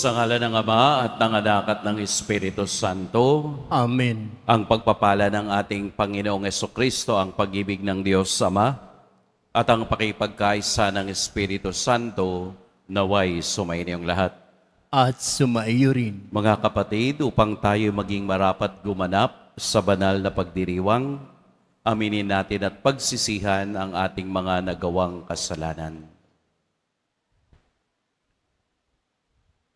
Sa ngalan ng Ama at ng Anak at ng Espiritu Santo, Amen. ang pagpapala ng ating Panginoong Kristo, ang pag-ibig ng Diyos Ama, at ang pakipagkaisa ng Espiritu Santo, naway sumainiyong lahat. At sumaiyo rin. Mga kapatid, upang tayo maging marapat gumanap sa banal na pagdiriwang, aminin natin at pagsisihan ang ating mga nagawang kasalanan.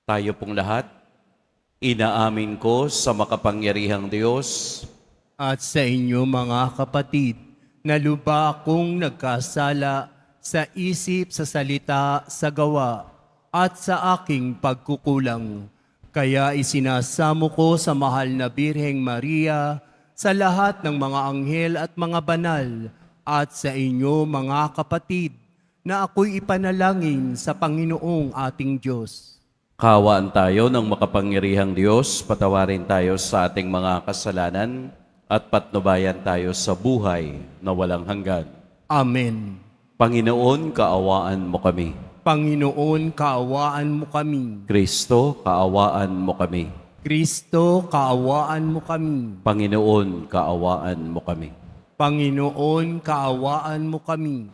Tayo pong lahat, inaamin ko sa makapangyarihang Diyos At sa inyo mga kapatid, na luba akong nagkasala sa isip, sa salita, sa gawa, at sa aking pagkukulang. Kaya isinasamo ko sa mahal na Birheng Maria, sa lahat ng mga anghel at mga banal, at sa inyo mga kapatid, na ako'y ipanalangin sa Panginoong ating Diyos. Kaawaan tayo ng makapangyarihang Diyos, patawarin tayo sa ating mga kasalanan at patnubayan tayo sa buhay na walang hanggan. Amen. Panginoon, kaawaan mo kami. Panginoon, kaawaan mo kami. Kristo, kaawaan mo kami. Kristo, kaawaan mo kami. Panginoon, kaawaan mo kami. Panginoon, kaawaan mo kami.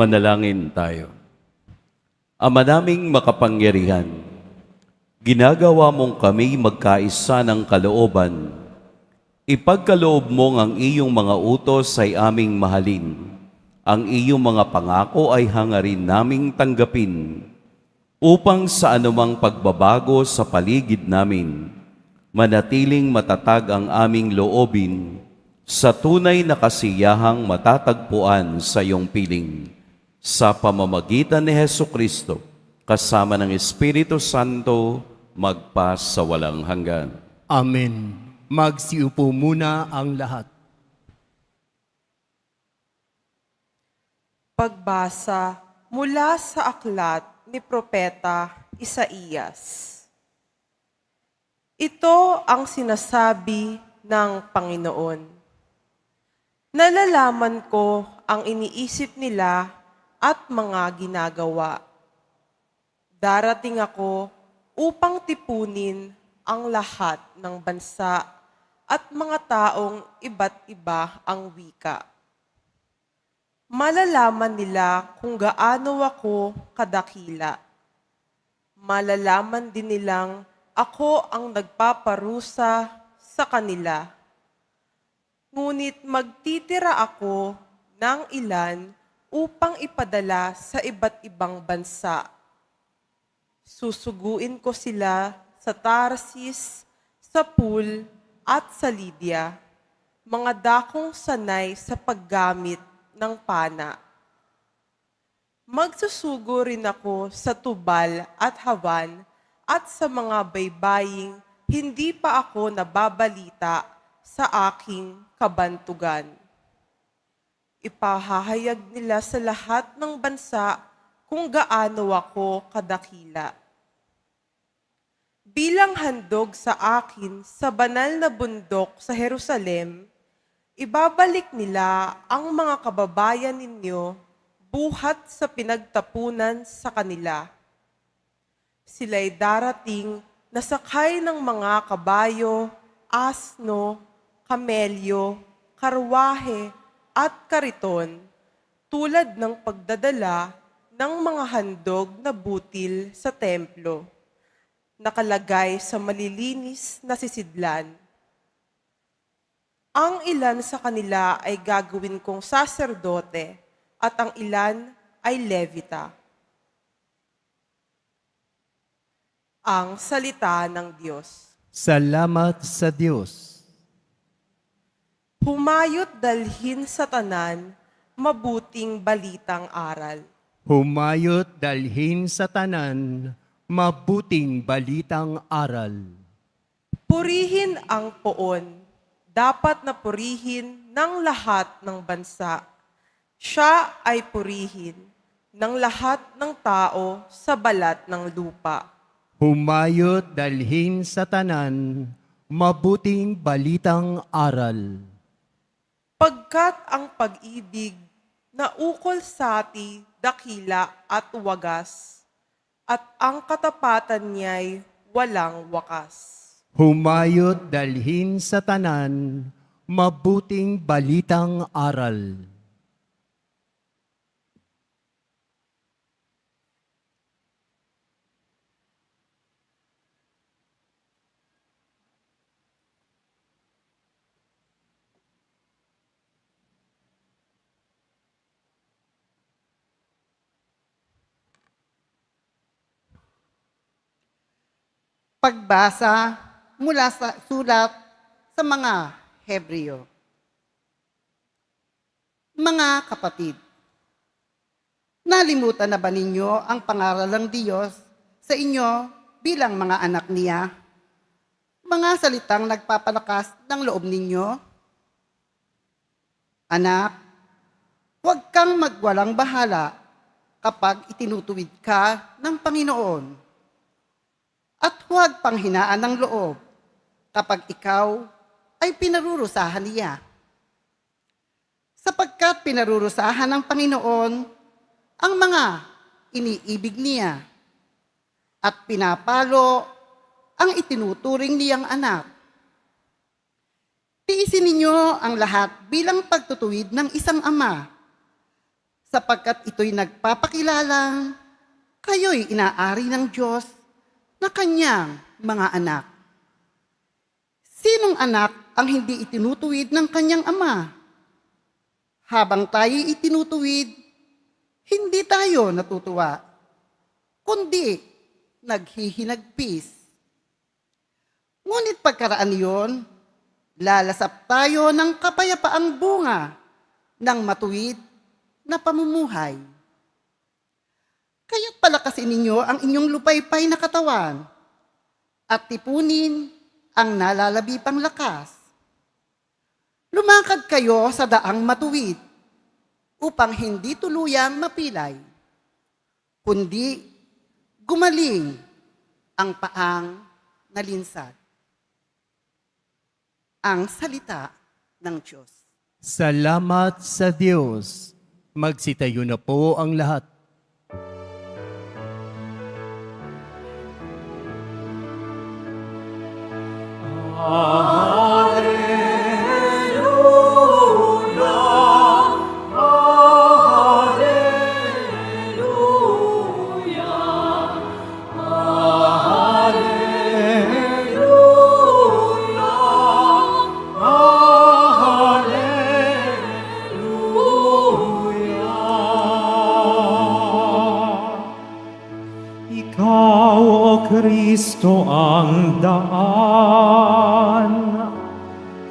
Manalangin tayo. Ama naming makapangyarihan, ginagawa mong kami magkaisa ng kalooban. Ipagkaloob mong ang iyong mga utos ay aming mahalin. Ang iyong mga pangako ay hangarin naming tanggapin upang sa anumang pagbabago sa paligid namin, manatiling matatag ang aming loobin sa tunay na kasiyahang matatagpuan sa iyong piling. Sa pamamagitan ni Hesukristo, kasama ng Espiritu Santo, magpa sa walang hanggan. Amen. Magsiupo muna ang lahat. Pagbasa mula sa aklat ni Propeta Isaías. Ito ang sinasabi ng Panginoon. Nalalaman ko ang iniisip nila at mga ginagawa. Darating ako upang tipunin ang lahat ng bansa at mga taong iba't iba ang wika. Malalaman nila kung gaano ako kadakila. Malalaman din nilang ako ang nagpaparusa sa kanila. Ngunit magtitira ako ng ilan upang ipadala sa iba't ibang bansa. Susuguin ko sila sa Tarsis, sa Pul at sa Lydia, mga dakong sanay sa paggamit ng pana. Magsusugo rin ako sa Tubal at Hawan at sa mga baybaying hindi pa ako nababalita sa aking kabantugan. Ipahahayag nila sa lahat ng bansa kung gaano ako kadakila. Bilang handog sa akin sa banal na bundok sa Jerusalem, ibabalik nila ang mga kababayan ninyo buhat sa pinagtapunan sa kanila. Sila'y darating na sakay ng mga kabayo, asno, kamelyo, karwahe, at kariton, tulad ng pagdadala ng mga handog na butil sa templo, nakalagay sa malilinis na sisidlan. Ang ilan sa kanila ay gagawin kong saserdote at ang ilan ay levita. Ang salita ng Diyos. Salamat sa Diyos. Humayot dalhin sa tanan, mabuting balitang aral. Humayot dalhin sa tanan, mabuting balitang aral. Purihin ang poon, dapat na purihin ng lahat ng bansa. Siya ay purihin ng lahat ng tao sa balat ng lupa. Humayot dalhin sa tanan, mabuting balitang aral. Pagkat ang pag-ibig na ukol sa ati dakila at wagas, at ang katapatan niya'y walang wakas. Humayot dalhin sa tanan, mabuting balitang aral. Pagbasa mula sa sulat sa mga Hebreo. Mga kapatid, nalimutan na ba ninyo ang pangaral ng Diyos sa inyo bilang mga anak niya? Mga salitang nagpapalakas ng loob ninyo? Anak, huwag kang magwalang bahala kapag itinutuwid ka ng Panginoon. At huwag panghinaan ng loob kapag ikaw ay pinarurusahan niya. Sapagkat pinarurusahan ng Panginoon ang mga iniibig niya at pinapalo ang itinuturing niyang anak. Tiisin ninyo ang lahat bilang pagtutuwid ng isang ama sapagkat ito'y nagpapakilalang kayo'y inaari ng Diyos na kanyang mga anak. Sinong anak ang hindi itinutuwid ng kanyang ama? Habang tayo'y itinutuwid, hindi tayo natutuwa, kundi naghihinagpis. Ngunit pagkaraan iyon, lalasap tayo ng kapayapaang bunga ng matuwid na pamumuhay. Kaya't palakasin ninyo ang inyong lupaypay na katawan at tipunin ang nalalabi pang lakas. Lumakad kayo sa daang matuwid upang hindi tuluyang mapilay, kundi gumaling ang paang nalinsad. Ang salita ng Diyos. Salamat sa Diyos. Magsitayo na po ang lahat. Ikaw, O Kristo, ang daan,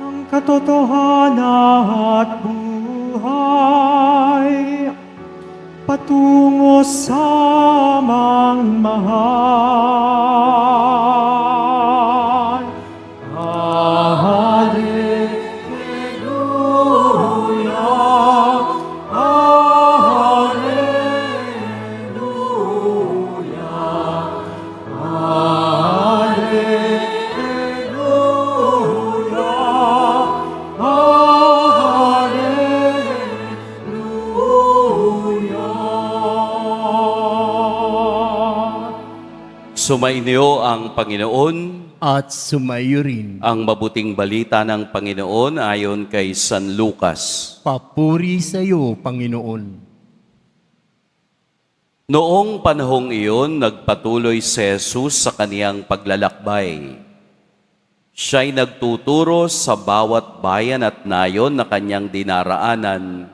ang katotohanan at buhay, patungo sa mangmahal. Sumainyo ang Panginoon. At sumayo rin. Ang mabuting balita ng Panginoon ayon kay San Lucas. Papuri sa iyo, Panginoon. Noong panahong iyon, nagpatuloy si Jesus sa kaniyang paglalakbay. Siya'y nagtuturo sa bawat bayan at nayon na kanyang dinaraanan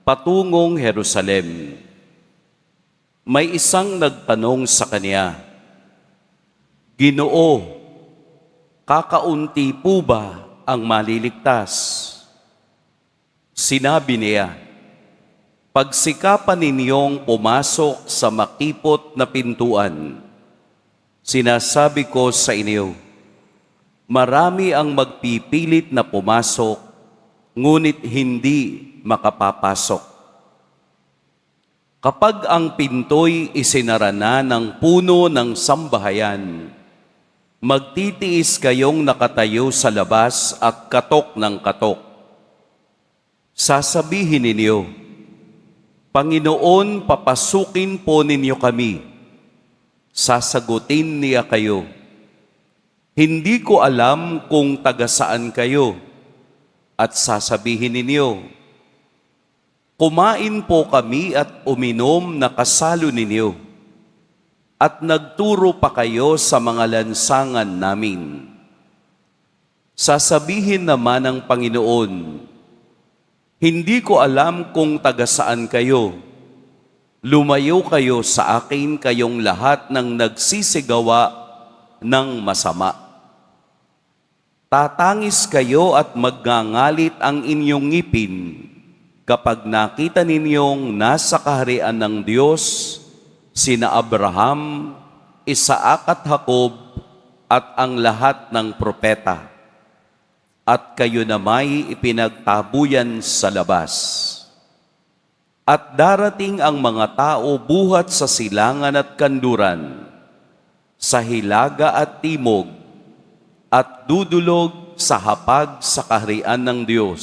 patungong Jerusalem. May isang nagtanong sa kaniya, Ginoo, kakaunti po ba ang maliligtas? Sinabi niya, pagsikapan ninyong pumasok sa makipot na pintuan. Sinasabi ko sa inyo, marami ang magpipilit na pumasok, ngunit hindi makapapasok. Kapag ang pinto'y isinara na ng puno ng sambahayan, magtitiis kayong nakatayo sa labas at katok ng katok. Sasabihin ninyo, Panginoon, papasukin po ninyo kami. Sasagutin niya kayo, hindi ko alam kung taga saan kayo. At sasabihin ninyo, kumain po kami at uminom na kasalo ninyo. At nagturo pa kayo sa mga lansangan namin. Sasabihin naman ng Panginoon, hindi ko alam kung taga saan kayo. Lumayo kayo sa akin kayong lahat ng nagsisigawa ng masama. Tatangis kayo at magngangalit ang inyong ngipin kapag nakita ninyong nasa kaharian ng Diyos sina Abraham, Isaac at Jacob at ang lahat ng propeta. At kayo na may ipinagtabuyan sa labas. At darating ang mga tao buhat sa silangan at kanluran, sa hilaga at timog, at dudulog sa hapag sa kaharian ng Diyos.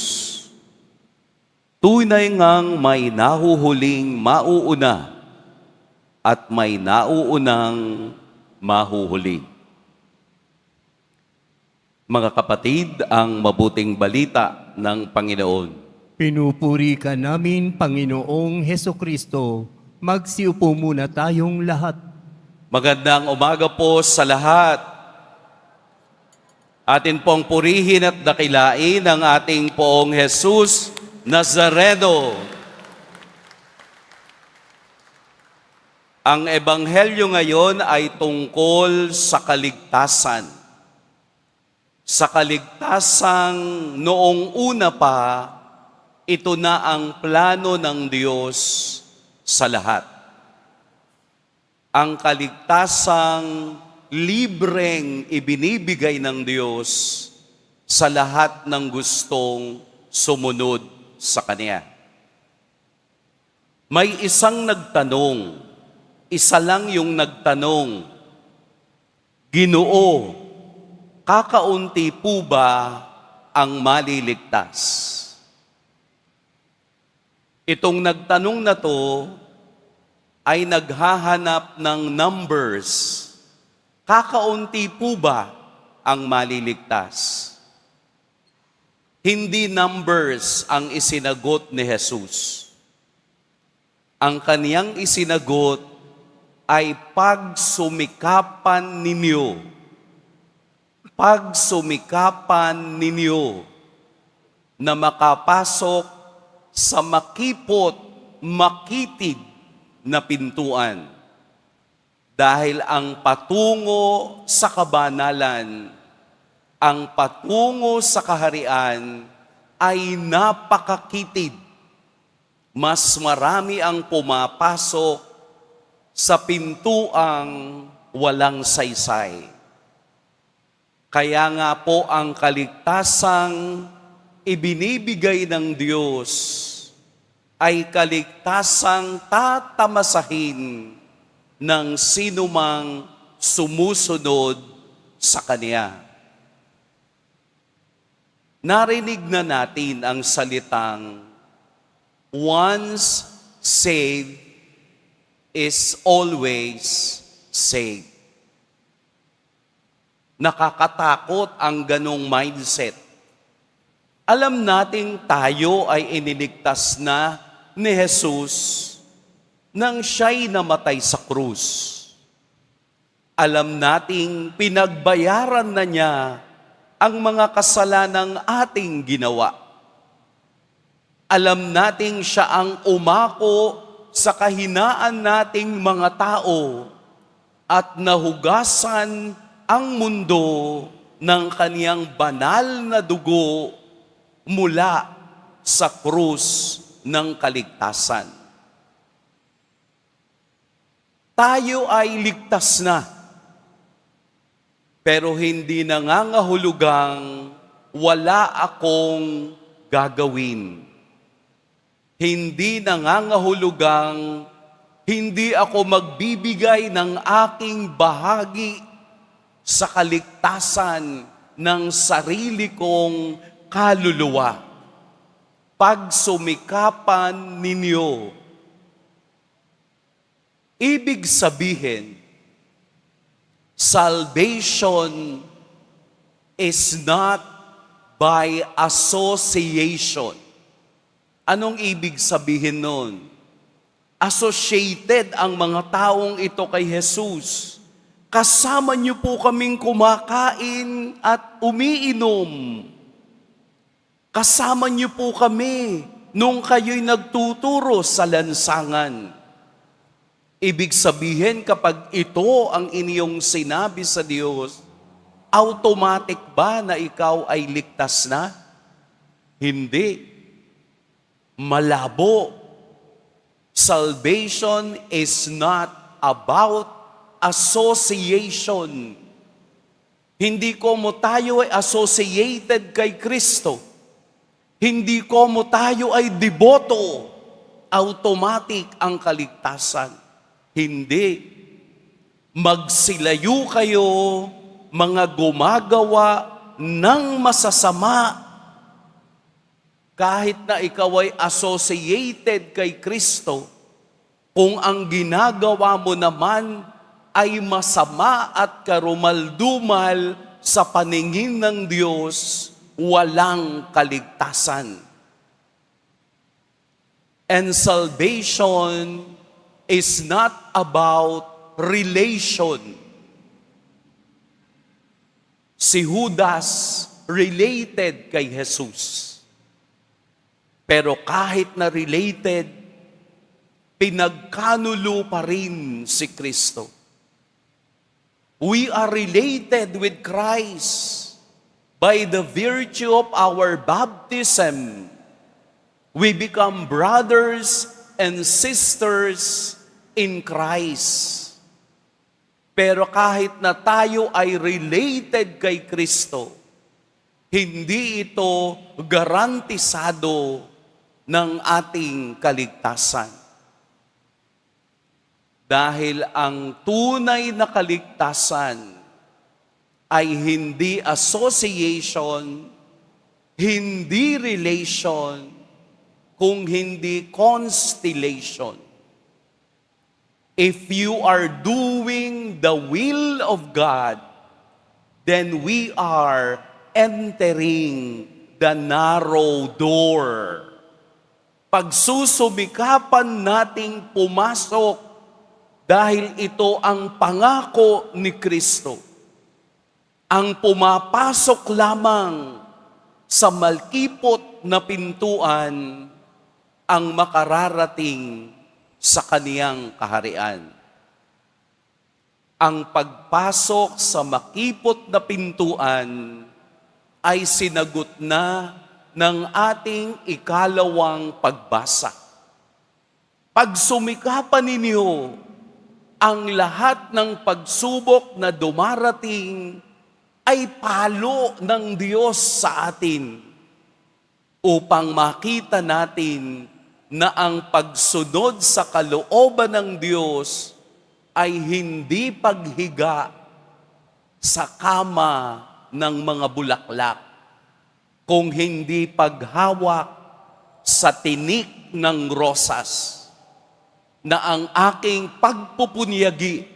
Tunay ngang may nahuhuling mauuna at may nauunang mahuhuli. Mga kapatid, ang mabuting balita ng Panginoon. Pinupuri ka namin, Panginoong Heso Kristo. Magsiupo muna tayong lahat. Magandang umaga po sa lahat. Atin pong purihin at dakilain ang ating poong Jesus Nazareno. Ang ebanghelyo ngayon ay tungkol sa kaligtasan. Sa kaligtasang noong una pa, ito na ang plano ng Diyos sa lahat. Ang kaligtasang libreng ibinibigay ng Diyos sa lahat ng gustong sumunod sa Kanya. May isang nagtanong, isa lang yung nagtanong, Ginoo, kakaunti po ba ang maliligtas? Itong nagtanong na to ay naghahanap ng numbers. Kakaunti po ba ang maliligtas? Hindi numbers ang isinagot ni Jesus. Ang kaniyang isinagot ay pagsumikapan ninyo. Pagsumikapan ninyo na makapasok sa makipot, makitid na pintuan. Dahil ang patungo sa kabanalan, ang patungo sa kaharian ay napakakitid. Mas marami ang pumapasok sa pintuang walang saysay. Kaya nga po ang kaligtasang ibinibigay ng Diyos ay kaligtasang tatamasahin ng sinumang sumusunod sa Kanya. Narinig na natin ang salitang, once saved is always saved. Nakakatakot ang ganong mindset. Alam nating tayo ay iniligtas na ni Jesus nang siya'y namatay sa krus. Alam nating pinagbayaran na niya ang mga kasalanang ating ginawa. Alam nating siya ang umako sa kahinaan nating mga tao at nahugasan ang mundo ng kaniyang banal na dugo mula sa krus ng kaligtasan. Tayo ay ligtas na, pero hindi nangangahulugang wala akong gagawin. Hindi nangangahulugang hindi ako magbibigay ng aking bahagi sa kaligtasan ng sarili kong kaluluwa. Pagsumikapan ninyo. Ibig sabihin, salvation is not by association. Anong ibig sabihin nun? Associated ang mga taong ito kay Jesus. Kasama niyo po kaming kumakain at umiinom. Kasama niyo po kami nung kayo'y nagtuturo sa lansangan. Ibig sabihin, kapag ito ang inyong sinabi sa Diyos, automatic ba na ikaw ay ligtas na? Hindi. Malabo. Salvation is not about association. Hindi ko mo tayo ay associated kay Kristo. Hindi ko mo tayo ay deboto. Automatic ang kaligtasan. Hindi. Magsilayo kayo, mga gumagawa ng masasama. Kahit na ikaw ay associated kay Kristo, kung ang ginagawa mo naman ay masama at karumaldumal sa paningin ng Diyos, walang kaligtasan. And salvation is not about relation. Si Judas related kay Jesus. Pero kahit na related, pinagkanulo pa rin si Kristo. We are related with Christ by the virtue of our baptism. We become brothers and sisters in Christ. Pero kahit na tayo ay related kay Kristo, hindi ito garantisado ng ating kaligtasan. Dahil ang tunay na kaligtasan ay hindi association, hindi relation, kung hindi constellation. If you are doing the will of God, then we are entering the narrow door. Pagsusumikapan nating pumasok dahil ito ang pangako ni Kristo. Ang pumapasok lamang sa malkipot na pintuan ang makararating sa kaniyang kaharian. Ang pagpasok sa makipot na pintuan ay sinagot na ng ating ikalawang pagbasa. Pagsumikapan ninyo ang lahat ng pagsubok na dumarating ay palo ng Diyos sa atin upang makita natin na ang pagsunod sa kalooban ng Diyos ay hindi paghiga sa kama ng mga bulaklak, kung hindi paghawak sa tinik ng rosas, na ang aking pagpupunyagi,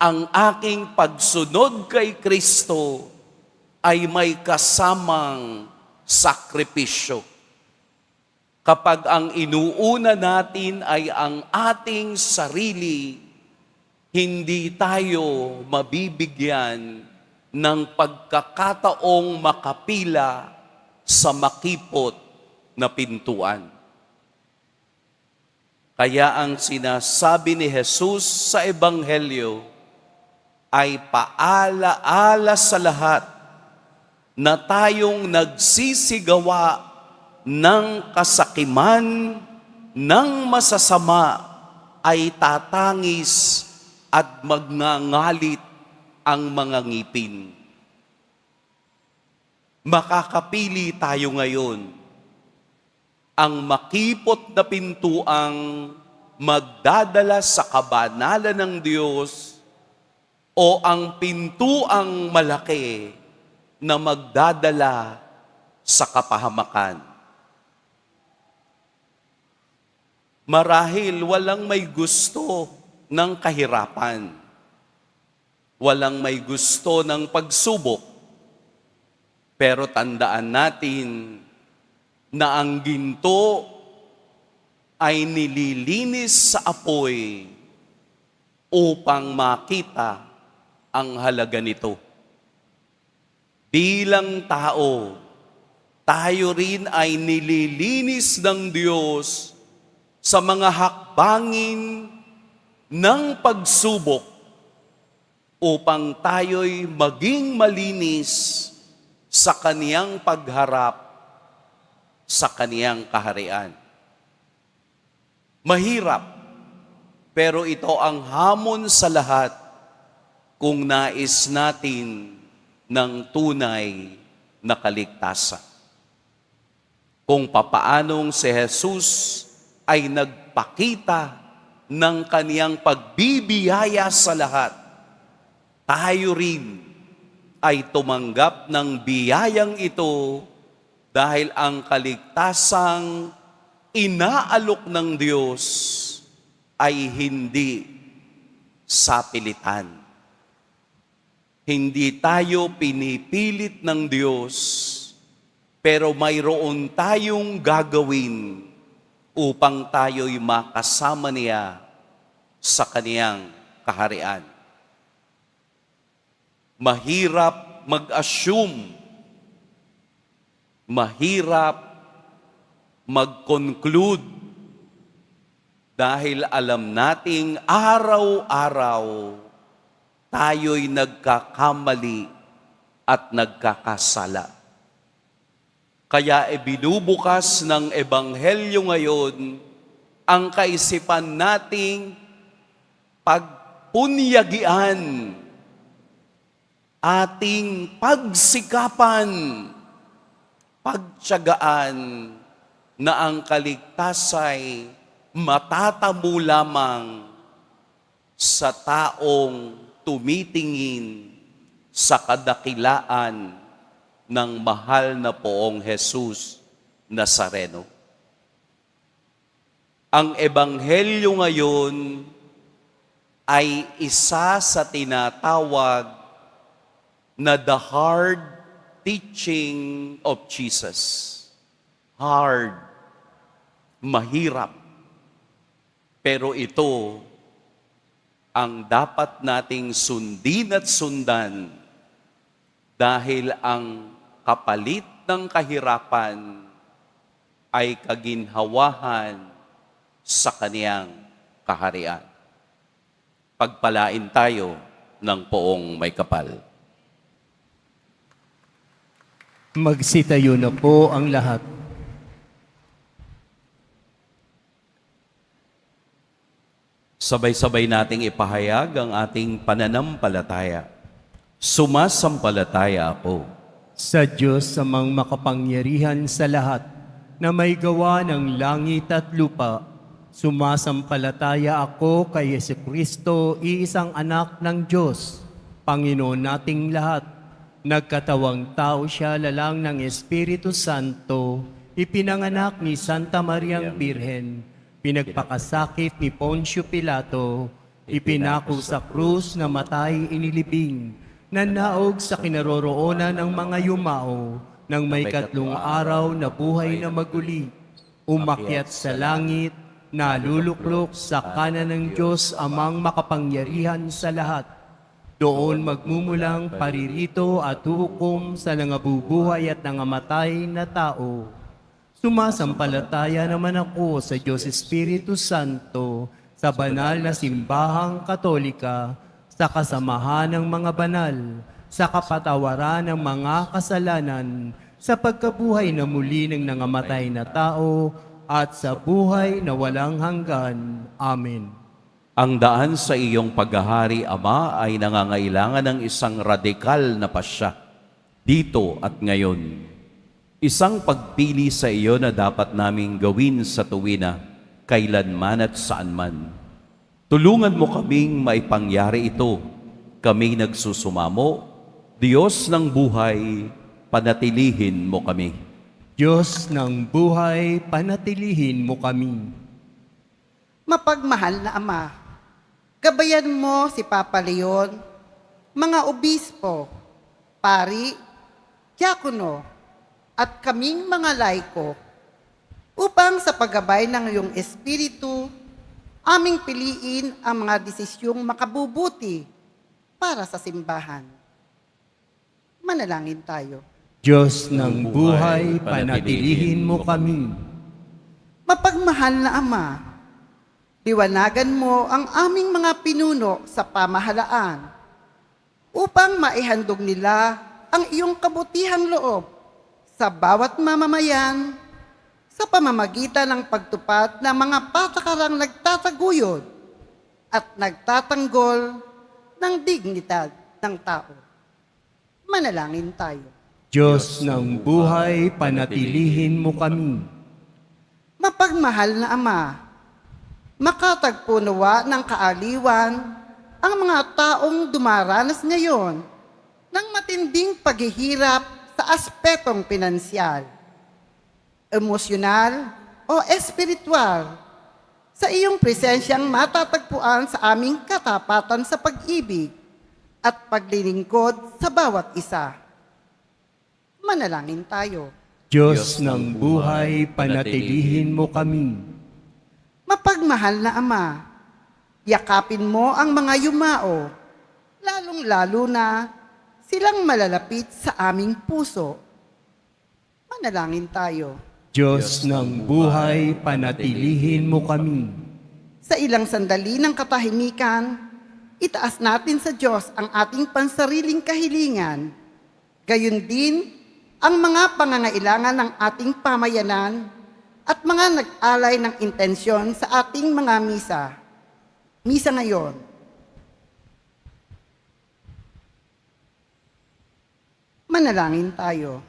ang aking pagsunod kay Kristo ay may kasamang sakripisyo. Kapag ang inuuna natin ay ang ating sarili, hindi tayo mabibigyan ng pagkakataong makapila sa makipot na pintuan. Kaya ang sinasabi ni Jesus sa Ebanghelyo ay paalaala sa lahat na tayong nagsisigawa ng kasakiman ng masasama ay tatangis at magngangalit ang mga ngipin. Makakapili tayo ngayon ang makipot na pintuang magdadala sa kabanalan ng Diyos o ang pintuang malaki na magdadala sa kapahamakan. Marahil walang may gusto ng kahirapan. Walang may gusto ng pagsubok. Pero tandaan natin na ang ginto ay nililinis sa apoy upang makita ang halaga nito. Bilang tao, tayo rin ay nililinis ng Diyos sa mga hakbangin ng pagsubok upang tayo'y maging malinis sa kaniyang pagharap sa kaniyang kaharian. Mahirap, pero ito ang hamon sa lahat kung nais natin ng tunay na kaligtasan. Kung papaanong si Jesus ay nagpakita ng kaniyang pagbibiyaya sa lahat, tayo rin ay tumanggap ng biyayang ito dahil ang kaligtasang inaalok ng Diyos ay hindi sa pilitan. Hindi tayo pinipilit ng Diyos, pero mayroon tayong gagawin upang tayo'y makasama niya sa kaniyang kaharian. Mahirap mag-assume, mahirap mag-conclude dahil alam nating araw-araw tayo'y nagkakamali at nagkakasala. Kaya ibinubukas ng Ebanghelyo ngayon ang kaisipan nating pagpunyagian, ating pagsikapan, pagtiyagaan na ang kaligtasay matatamo lamang sa taong tumitingin sa kadakilaan ng mahal na Poong Jesus Nazareno. Ang Ebanghelyo ngayon ay isa sa tinatawag na the hard teaching of Jesus. Hard, mahirap. Pero ito ang dapat nating sundin at sundan dahil ang kapalit ng kahirapan ay kaginhawahan sa kaniyang kaharian. Pagpalain tayo ng Poong may kapal. Magsitayo na po ang lahat. Sabay-sabay nating ipahayag ang ating pananampalataya. Sumasampalataya ako Sa Diyos amang makapangyarihan sa lahat, na may gawa ng langit at lupa, sumasampalataya ako kay Jesucristo, iisang anak ng Diyos, Panginoon nating lahat. Nagkatawang tao siya, lalang ng Espiritu Santo, ipinanganak ni Santa Mariang Birhen, pinagpakasakit ni Poncio Pilato, ipinako sa krus na matay inilibing, nanaog sa kinaroroonan ng mga yumao, nang may katlong araw na buhay na maguli, umakyat sa langit, naluluklok sa kanan ng Diyos amang makapangyarihan sa lahat. Doon magmumulang paririto at hukom sa nangabubuhay at nangamatay na tao. Sumasampalataya naman ako sa Diyos Espiritu Santo, sa banal na simbahang katolika, sa kasamahan ng mga banal, sa kapatawaran ng mga kasalanan, sa pagkabuhay na muli ng nangamatay na tao, at sa buhay na walang hanggan. Amen. Ang daan sa iyong paghahari, Ama, ay nangangailangan ng isang radikal na pasya, dito at ngayon. Isang pagpili sa iyo na dapat naming gawin sa tuwina, kailanman at saan man. Tulungan mo kaming maipangyari ito. Kami nagsusumamo, Diyos ng buhay, panatilihin mo kami. Diyos ng buhay, panatilihin mo kami. Mapagmahal na Ama, gabayan mo si Papa Leon, mga obispo, pari, diakono, at kaming mga laiko, upang sa paggabay ng iyong Espiritu, aming piliin ang mga desisyong makabubuti para sa simbahan. Manalangin tayo. Diyos ng buhay, panatilihin mo kami. Mapagmahal na Ama, liwanagan mo ang aming mga pinuno sa pamahalaan upang maihandog nila ang iyong kabutihang loob sa bawat mamamayan sa pamamagitan ng pagtupad ng mga patakarang nagtataguyod at nagtatanggol ng dignidad ng tao. Manalangin tayo. Diyos ng buhay, panatilihin mo kami. Mapagmahal na Ama, makatagpo nawa ng kaaliwan ang mga taong dumaranas ngayon ng matinding paghihirap sa aspetong pinansyal, emosyonal o espiritual. Sa iyong presensyang matatagpuan sa aming katapatan sa pag-ibig at paglilingkod sa bawat isa. Manalangin tayo. Diyos ng buhay, panatilihin mo kami. Mapagmahal na Ama, yakapin mo ang mga yumao, lalong-lalo na silang malalapit sa aming puso. Manalangin tayo. Diyos ng buhay, panatilihin mo kami. Sa ilang sandali ng katahimikan, itaas natin sa Diyos ang ating pansariling kahilingan. Gayon din ang mga pangangailangan ng ating pamayanan at mga nag-alay ng intensyon sa ating mga misa. Misa ngayon. Manalangin tayo.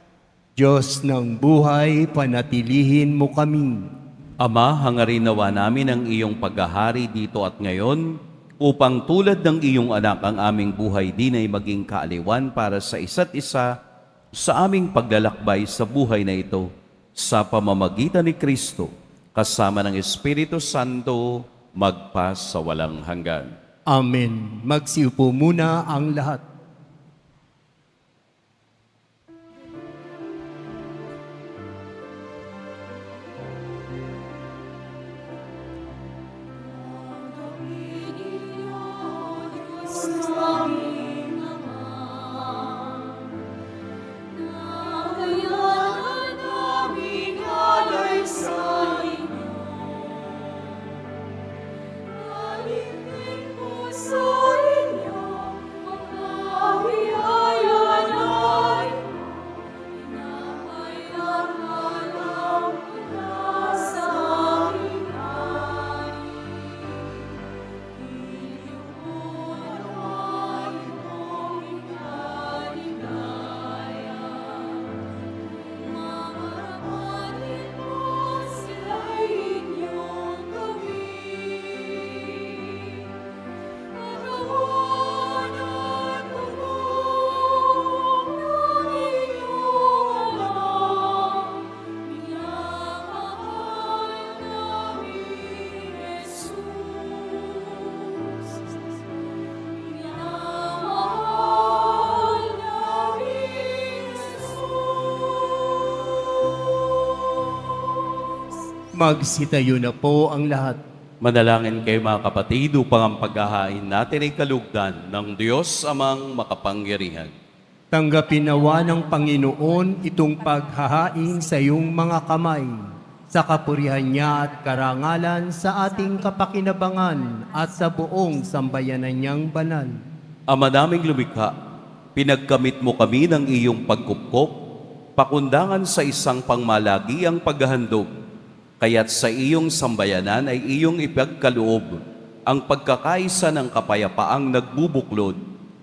Diyos ng buhay, panatilihin mo kami. Ama, hangarin nawa namin ang iyong paghahari dito at ngayon, upang tulad ng iyong anak ang aming buhay din ay maging kaaliwan para sa isa't isa sa aming paglalakbay sa buhay na ito, sa pamamagitan ni Kristo, kasama ng Espiritu Santo, magpa sa walang hanggan. Amen. Magsiupo muna ang lahat. Magsitayo na po ang lahat. Manalangin kayo mga kapatid upang ang paghahain natin ay kalugdan ng Diyos amang makapangyarihan. Tanggapin nawa ng Panginoon itong paghahain sa iyong mga kamay, sa kapurihan niya at karangalan sa ating kapakinabangan at sa buong sambayanan niyang banal. Ama naming lumikha, pinagkamit mo kami ng iyong pagkupkop, pakundangan sa isang pangmalagiang paghahandog. Kaya't sa iyong sambayanan ay iyong ipagkaloob ang pagkakaisa ng kapayapaang nagbubuklod,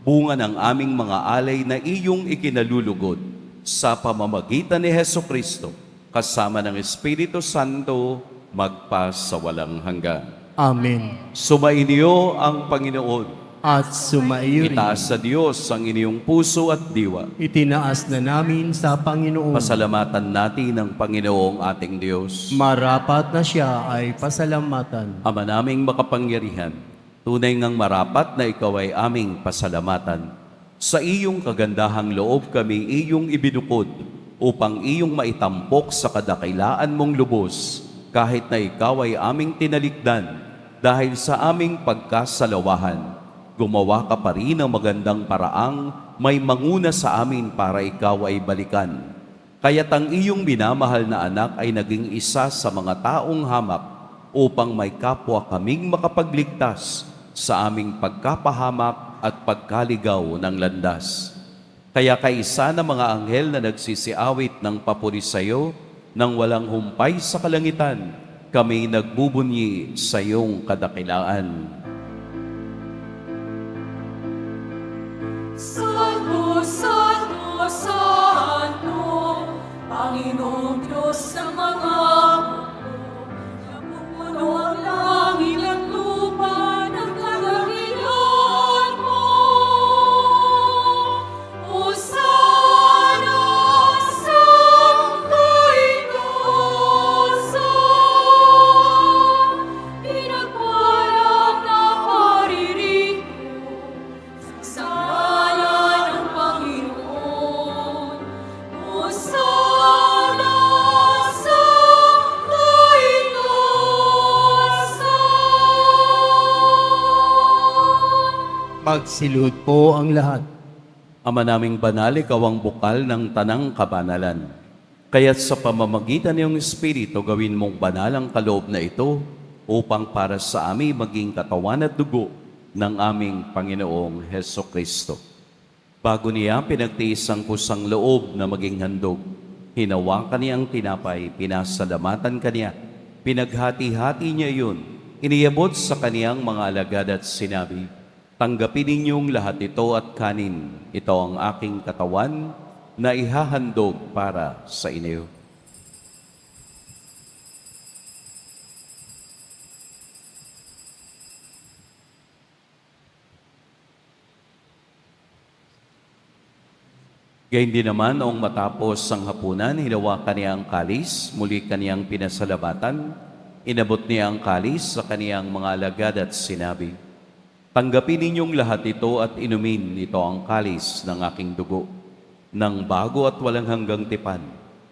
bunga ng aming mga alay na iyong ikinalulugod sa pamamagitan ni Hesukristo, kasama ng Espiritu Santo, magpa sa walang hanggan. Amen. Sumainyo ang Panginoon. At sumaiyo rin. Itaas sa Diyos ang inyong puso at diwa. Itinaas na namin sa Panginoon. Pasalamatan natin ang Panginoong ating Diyos. Marapat na siya ay pasalamatan. Ama naming makapangyarihan, tunay ngang marapat na ikaw ay aming pasalamatan. Sa iyong kagandahang loob kami iyong ibinukod upang iyong maitampok sa kadakilaan mong lubos, kahit na ikaw ay aming tinalikdan dahil sa aming pagkasalawahan. Gumawa ka pa rin ng magandang paraang may manguna sa amin para ikaw ay balikan. Kaya't ang iyong minamahal na anak ay naging isa sa mga taong hamak upang may kapwa kaming makapagligtas sa aming pagkapahamak at pagkaligaw ng landas. Kaya kaisa ng mga anghel na nagsisiawit ng papuri sa iyo, nang walang humpay sa kalangitan, kami nagbubunyi sa iyong kadakilaan. Santo, Santo, Santo, Panginoong Diyos ng mga napupuno ang langit at lupa ng kadakilaan mo. Hosana sa kaitaasan, pinagpalang na paririto sa ngalan ng Panginoon. Hosana sa Magsilud po ang lahat. Ama naming banal, ikaw ang bukal ng tanang kabanalan. Kaya't sa pamamagitan ng Espiritu, gawin mong banal ang kaloob na ito upang para sa amin maging katawan at dugo ng aming Panginoong Heso Kristo. Bago niya pinagtiis ang kusang loob na maging handog, hinawakan niya ang tinapay, pinasalamatan kaniya, pinaghati-hati niya yun, iniyabot sa kaniyang mga alagad at sinabi, tanggapin ninyong lahat ito at kanin. Ito ang aking katawan na ihahandog para sa inyo. Gayun din naman, noong matapos ang hapunan, hinawakan niya ang kalis, muli kaniyang pinasalamatan, inabot niya ang kalis sa kaniyang mga alagad at sinabi, tanggapin ninyong lahat ito at inumin, ito ang kalis ng aking dugo, ng bago at walang hanggang tipan,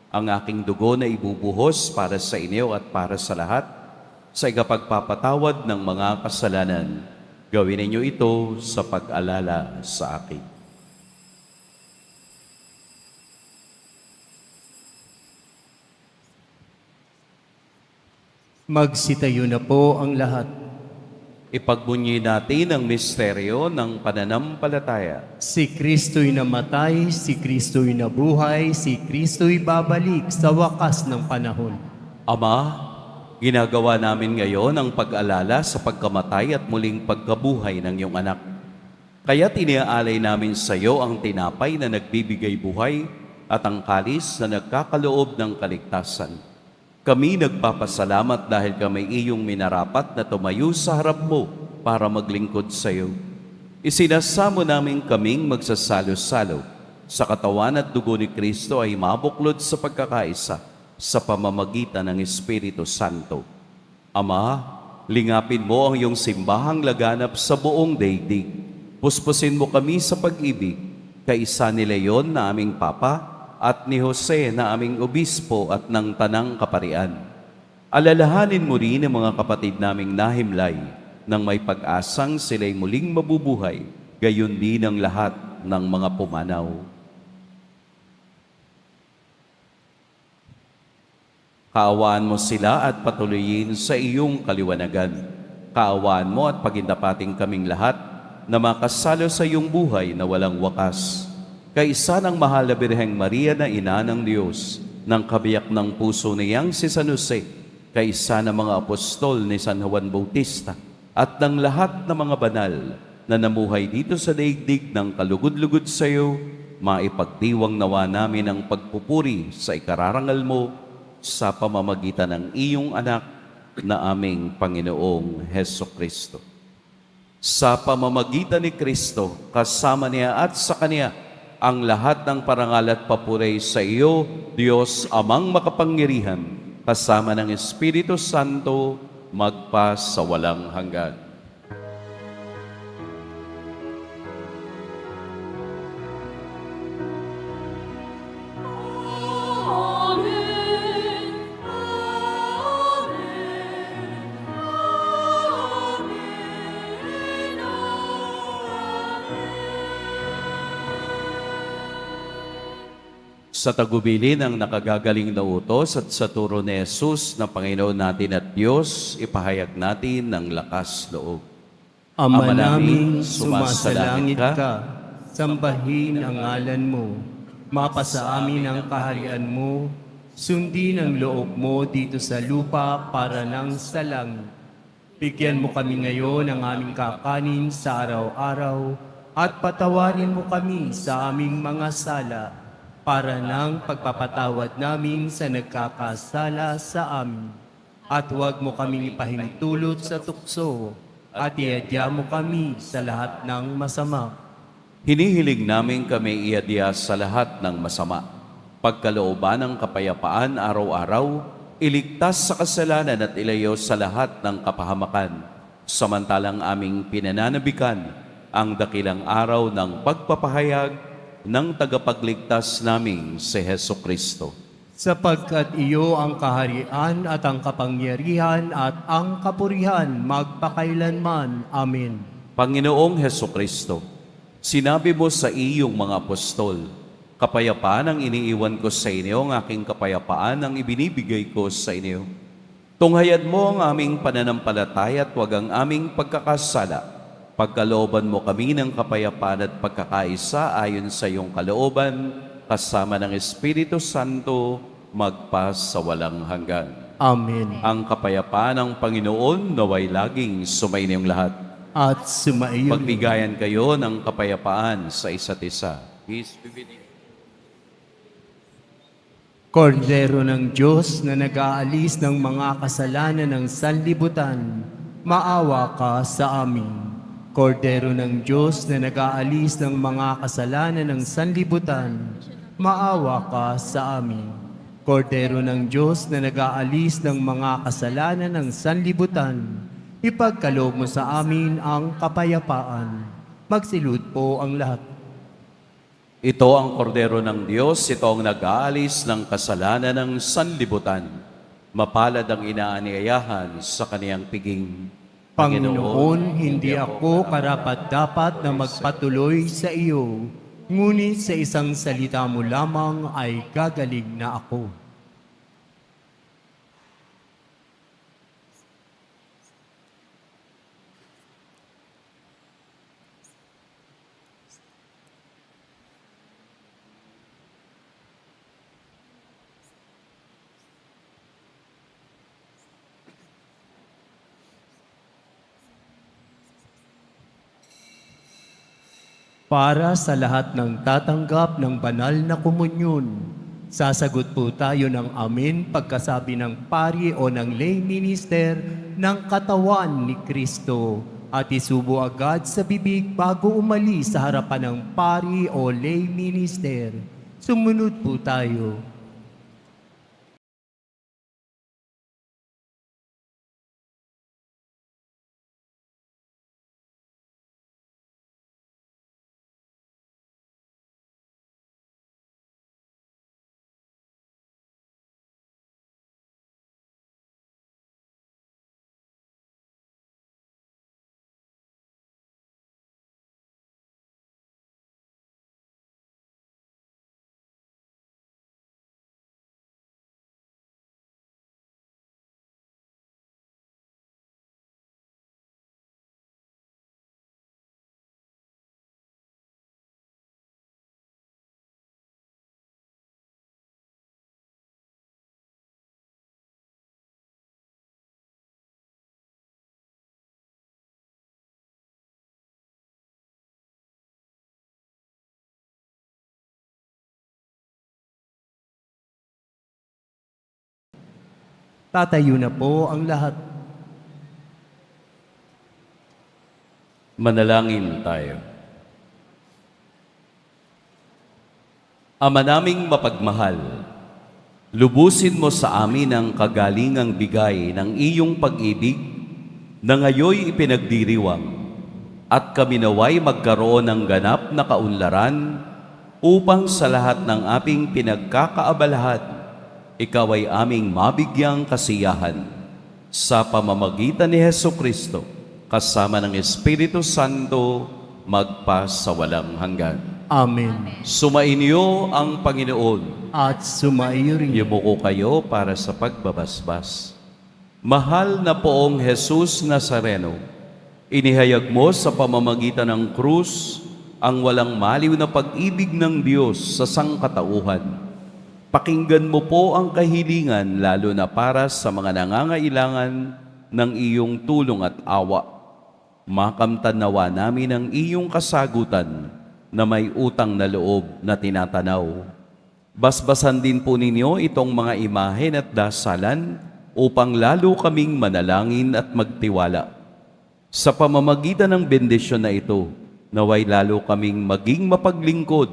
ang aking dugo na ibubuhos para sa inyo at para sa lahat, sa ikapagpapatawad ng mga kasalanan. Gawin ninyo ito sa pag-alala sa akin. Magsitayo na po ang lahat. Ipagbunyi natin ang misteryo ng pananampalataya. Si Kristo'y namatay, si Kristo'y nabuhay, si Kristo'y babalik sa wakas ng panahon. Ama, ginagawa namin ngayon ang pag-alala sa pagkamatay at muling pagkabuhay ng iyong anak. Kaya't iniaalay namin sa iyo ang tinapay na nagbibigay buhay at ang kalis na nagkakaloob ng kaligtasan. Kami nagpapasalamat dahil kami iyong minarapat na tumayo sa harap mo para maglingkod sa iyo. Isinasamo namin kaming magsasalo-salo sa katawan at dugo ni Kristo ay mabuklod sa pagkakaisa sa pamamagitan ng Espiritu Santo. Ama, lingapin mo ang iyong simbahang laganap sa buong daigdig. Puspusin mo kami sa pag-ibig, kaisa ni Leon na aming Papa, at ni Jose na aming obispo at ng tanang kaparian. Alalahanin mo rin ang mga kapatid naming nahimlay nang may pag-asang sila'y muling mabubuhay, gayon din ang lahat ng mga pumanaw. Kaawaan mo sila at patuloyin sa iyong kaliwanagan. Kaawaan mo at pagindapating kaming lahat na makasalo sa iyong buhay na walang wakas. Kaisa ng mahal na Birheng Maria na ina ng Diyos, ng kabiyak ng puso niyang si San Jose, kaisa ng mga apostol ni San Juan Bautista, at ng lahat ng mga banal na namuhay dito sa daigdig ng kalugod-lugod sa iyo, maipagdiwang nawa namin ang pagpupuri sa ikararangal mo sa pamamagitan ng iyong anak na aming Panginoong Heso Kristo. Sa pamamagitan ni Kristo, kasama niya at sa Kanya, ang lahat ng parangal at papuri sa iyo, Diyos Amang makapangyarihan, kasama ng Espiritu Santo, magpa sa walang hanggan. Amen. Amen. Amen. Sa tagubilin ng nakagagaling na utos at sa turo ni Jesus na Panginoon natin at Diyos, ipahayag natin ng lakas loob. Ama namin, sumasalangit ka, sambahin ang ngalan mo, mapasa amin ang kaharian mo, sundin ang loob mo dito sa lupa para nang sa langit. Bigyan mo kami ngayon ng aming kakanin sa araw-araw at patawarin mo kami sa aming mga sala para nang pagpapatawad namin sa nagkakasala sa amin. At huwag mo kaming ipahintulot sa tukso at iadya mo kami sa lahat ng masama. Hinihiling namin kami iadya sa lahat ng masama. Pagkalooban ng kapayapaan araw-araw, iligtas sa kasalanan at ilayo sa lahat ng kapahamakan. Samantalang aming pinananabikan ang dakilang araw ng pagpapahayag ng tagapagligtas naming si Heso Kristo. Sapagkat iyo ang kaharian at ang kapangyarihan at ang kapurihan magpakailanman. Amen. Panginoong Heso Kristo, sinabi mo sa iyong mga apostol, kapayapaan ang iniiwan ko sa inyo, ang aking kapayapaan ang ibinibigay ko sa inyo. Tunghayad mo ang aming pananampalataya at huwag ang aming pagkakasala. Pagkalooban mo kami ng kapayapaan at pagkakaisa ayon sa iyong kalooban, kasama ng Espiritu Santo, magpas sa walang hanggan. Amen. Ang kapayapaan ng Panginoon naway laging sumainyong lahat. At sumaiyo rin. Pagbigayan kayo ng kapayapaan sa isa't isa. Peace be with you. Kordero ng Diyos na nag-aalis ng mga kasalanan ng sanlibutan, maawa ka sa amin. Kordero ng Diyos na nag-aalis ng mga kasalanan ng sanlibutan, maawa ka sa amin. Kordero ng Diyos na nag-aalis ng mga kasalanan ng sanlibutan, ipagkaloob mo sa amin ang kapayapaan. Magsilud po ang lahat. Ito ang kordero ng Diyos, ito ang nag-aalis ng kasalanan ng sanlibutan. Mapalad ang inaanyayahan sa kaniyang piging. Panginoon, hindi ako karapat-dapat na magpatuloy sa iyo, ngunit sa isang salita mo lamang ay gagaling na ako. Para sa lahat ng tatanggap ng banal na komunyon, sasagot po tayo ng amen pagkasabi ng pari o ng lay minister ng katawan ni Kristo at isubo agad sa bibig bago umalis sa harapan ng pari o lay minister. Sumunod po tayo. Tatayo na po ang lahat. Manalangin tayo. Ama naming mapagmahal, lubusin mo sa amin ang kagalingang bigay ng iyong pag-ibig na ngayoy ipinagdiriwang at kami naway magkaroon ng ganap na kaunlaran upang sa lahat ng aming pinagkakaabalahan, ikaw ay aming mabigyang kasiyahan sa pamamagitan ni Heso Kristo kasama ng Espiritu Santo magpas sa walang hanggan. Amen. Sumainyo ang Panginoon. At sumaiyo rin. Yumuko kayo para sa pagbabasbas. Mahal na poong Jesus Nazareno, inihayag mo sa pamamagitan ng krus ang walang maliw na pag-ibig ng Diyos sa sangkatauhan. Pakinggan mo po ang kahilingan lalo na para sa mga nangangailangan ng iyong tulong at awa. Makamtan nawa namin ang iyong kasagutan na may utang na loob na tinatanaw. Basbasan din po ninyo itong mga imahen at dasalan upang lalo kaming manalangin at magtiwala. Sa pamamagitan ng bendisyon na ito, naway lalo kaming maging mapaglingkod,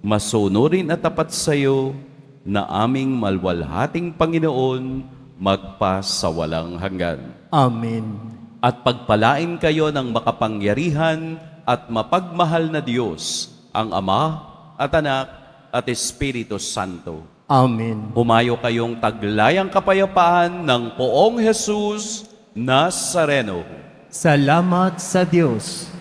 masunurin at tapat sa iyo, na aming malwalhating Panginoon magpas sa walang hanggan. Amen. At pagpalain kayo ng makapangyarihan at mapagmahal na Diyos, ang Ama at Anak at Espiritu Santo. Amen. Humayo kayong taglayang kapayapaan ng poong Jesus Nazareno. Salamat sa Diyos.